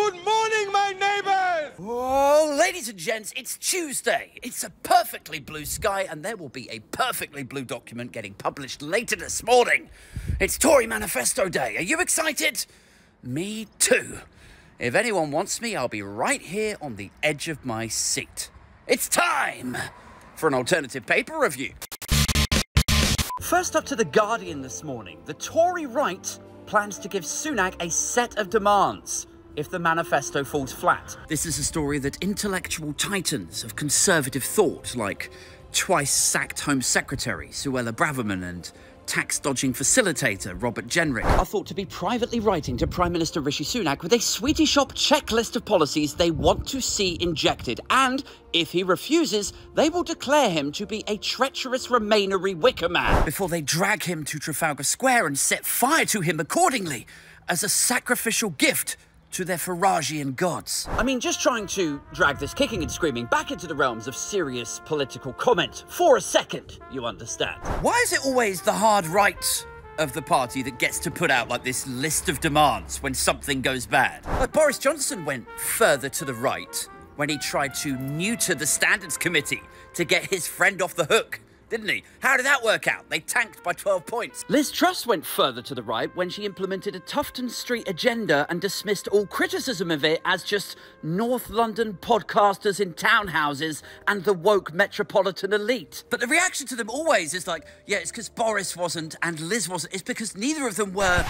Good morning, my neighbors! Oh, ladies and gents, it's Tuesday. It's a perfectly blue sky, and there will be a perfectly blue document getting published later this morning. It's Tory Manifesto Day. Are you excited? Me too. If anyone wants me, I'll be right here on the edge of my seat. It's time for an alternative paper review. First up to The Guardian this morning. The Tory right plans to give Sunak a set of demands if the manifesto falls flat. This is a story that intellectual titans of conservative thought, like twice-sacked Home Secretary Suella and tax-dodging facilitator Robert Jenrick, are thought to be privately writing to Prime Minister Rishi Sunak with a sweetie shop checklist of policies they want to see injected, and if he refuses, they will declare him to be a treacherous Remainery wicker man before they drag him to Trafalgar Square and set fire to him accordingly as a sacrificial gift to their Faragian gods. I mean, just trying to drag this kicking and screaming back into the realms of serious political comment for a second, you understand. Why is it always the hard right of the party that gets to put out like this list of demands when something goes bad? Like Boris Johnson went further to the right when he tried to neuter the Standards Committee to get his friend off the hook, didn't he? How did that work out? They tanked by 12 points. Liz Truss went further to the right when she implemented a Tufton Street agenda and dismissed all criticism of it as just North London podcasters in townhouses and the woke metropolitan elite. But the reaction to them always is like, yeah, it's because Boris wasn't and Liz wasn't. It's because neither of them were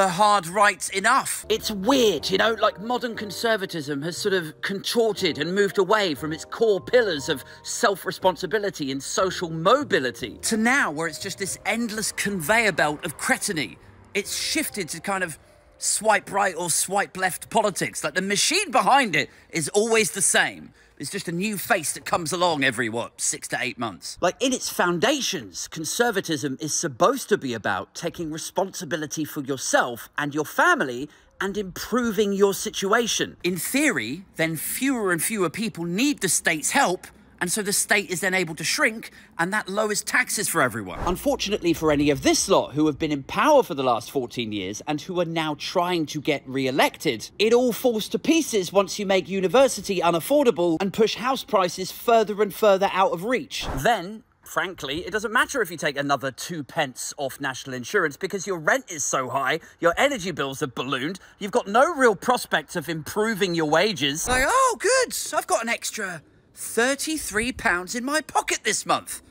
hard right enough. It's weird, you know, like modern conservatism has sort of contorted and moved away from its core pillars of self-responsibility and social mobility to now where it's just this endless conveyor belt of cretiny. It's shifted to kind of swipe right or swipe left politics. Like the machine behind it is always the same. It's just a new face that comes along every, 6 to 8 months. Like in its foundations, conservatism is supposed to be about taking responsibility for yourself and your family and improving your situation. In theory, then fewer and fewer people need the state's help, and so the state is then able to shrink, and that lowers taxes for everyone. Unfortunately for any of this lot who have been in power for the last 14 years and who are now trying to get re-elected, it all falls to pieces once you make university unaffordable and push house prices further and further out of reach. Then, frankly, it doesn't matter if you take another 2 pence off national insurance because your rent is so high, your energy bills have ballooned, you've got no real prospects of improving your wages. Like, oh, good, I've got an extra £33 in my pocket this month.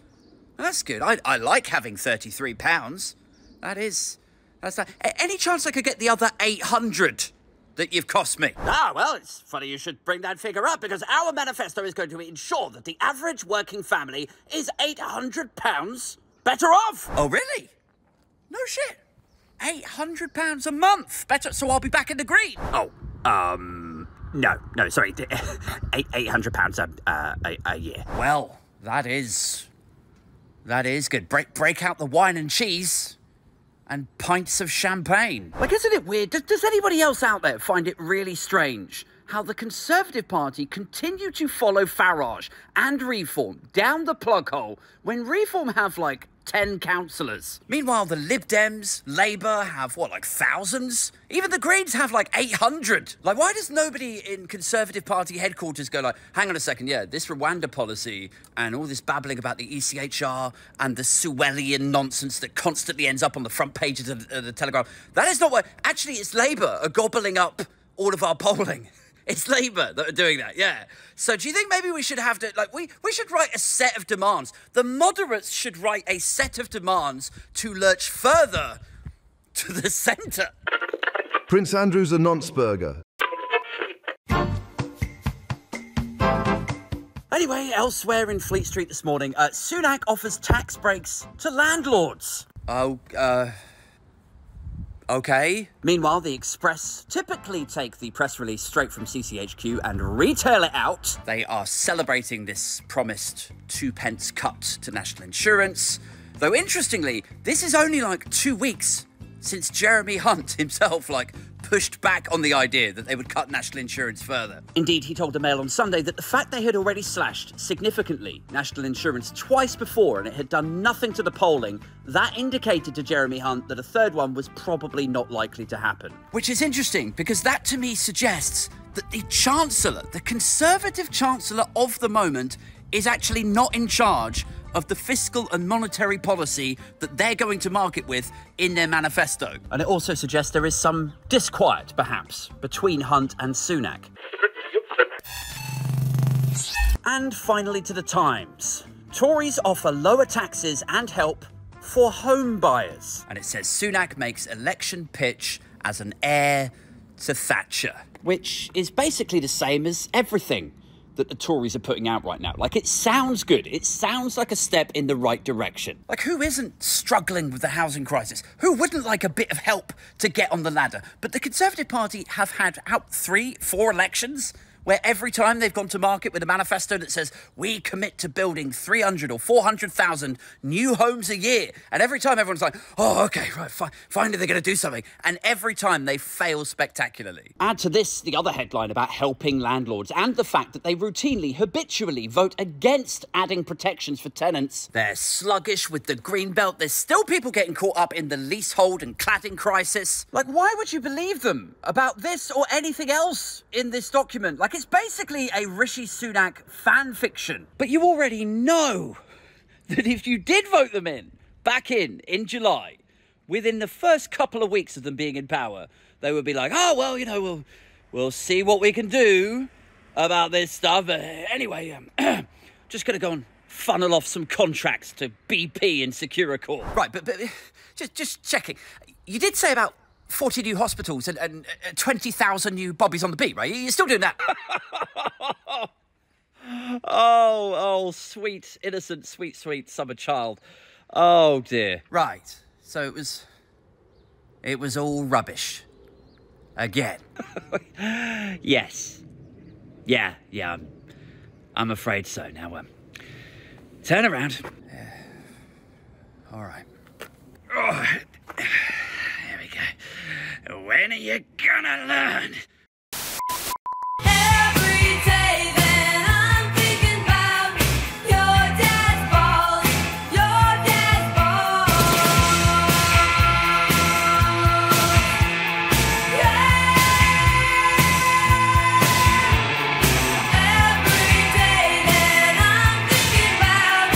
That's good. I like having £33. That's that. Any chance I could get the other 800 that you've cost me? Ah, well, it's funny you should bring that figure up because our manifesto is going to ensure that the average working family is £800 better off. Oh, really? No shit. £800 a month better, so I'll be back in the green. Oh, No, sorry, £800 a year. Well, that is good. Break out the wine and cheese and pints of champagne. Like, isn't it weird? Does anybody else out there find it really strange how the Conservative Party continue to follow Farage and Reform down the plug hole when Reform have, like, 10 councillors? Meanwhile, the Lib Dems, Labour have, thousands? Even the Greens have, 800. Like, why does nobody in Conservative Party headquarters go hang on a second, yeah, this Rwanda policy and all this babbling about the ECHR and the Suellian nonsense that constantly ends up on the front pages of the Telegraph, that is not what... Actually, it's Labour are gobbling up all of our polling. It's Labour that are doing that, yeah. So do you think maybe we should have to, we should write a set of demands? The moderates should write a set of demands to lurch further to the centre. Prince Andrew's a nonce-burger. Anyway, elsewhere in Fleet Street this morning, Sunak offers tax breaks to landlords. Okay. Meanwhile, the Express typically take the press release straight from CCHQ and retail it out. They are celebrating this promised 2 pence cut to national insurance. Though, interestingly, this is only 2 weeks since Jeremy Hunt himself, pushed back on the idea that they would cut national insurance further. Indeed, he told the Mail on Sunday that the fact they had already slashed significantly national insurance twice before and it had done nothing to the polling, that indicated to Jeremy Hunt that a third one was probably not likely to happen. Which is interesting, because that to me suggests that the Chancellor, the Conservative Chancellor of the moment, is actually not in charge of the fiscal and monetary policy that they're going to market with in their manifesto. And it also suggests there is some disquiet, perhaps, between Hunt and Sunak. And finally to the Times. Tories offer lower taxes and help for home buyers. And it says Sunak makes election pitch as an heir to Thatcher, which is basically the same as everything that the Tories are putting out right now. Like, it sounds good. It sounds like a step in the right direction. Like, who isn't struggling with the housing crisis? Who wouldn't like a bit of help to get on the ladder? But the Conservative Party have had out 3-4 elections where every time they've gone to market with a manifesto that says, we commit to building 300 or 400,000 new homes a year. And every time everyone's like, oh, okay, right, finally they're going to do something. And every time they fail spectacularly. Add to this the other headline about helping landlords and the fact that they routinely, habitually vote against adding protections for tenants. They're sluggish with the green belt. There's still people getting caught up in the leasehold and cladding crisis. Like, why would you believe them about this or anything else in this document? Like, it's basically a Rishi Sunak fan fiction. But you already know that if you did vote them in, back in July, within the first couple of weeks of them being in power, they would be like, oh, well, you know, we'll see what we can do about this stuff. But anyway, just going to go and funnel off some contracts to BP and Securicor. Right, but just checking. You did say about 40 new hospitals and 20,000 new bobbies on the beat, right? You're still doing that? oh, sweet, innocent, sweet summer child. Oh, dear. Right. So it was all rubbish. Again. Yes. Yeah, I'm afraid so. Now, turn around. All right. Oh, there we go. When are you gonna learn?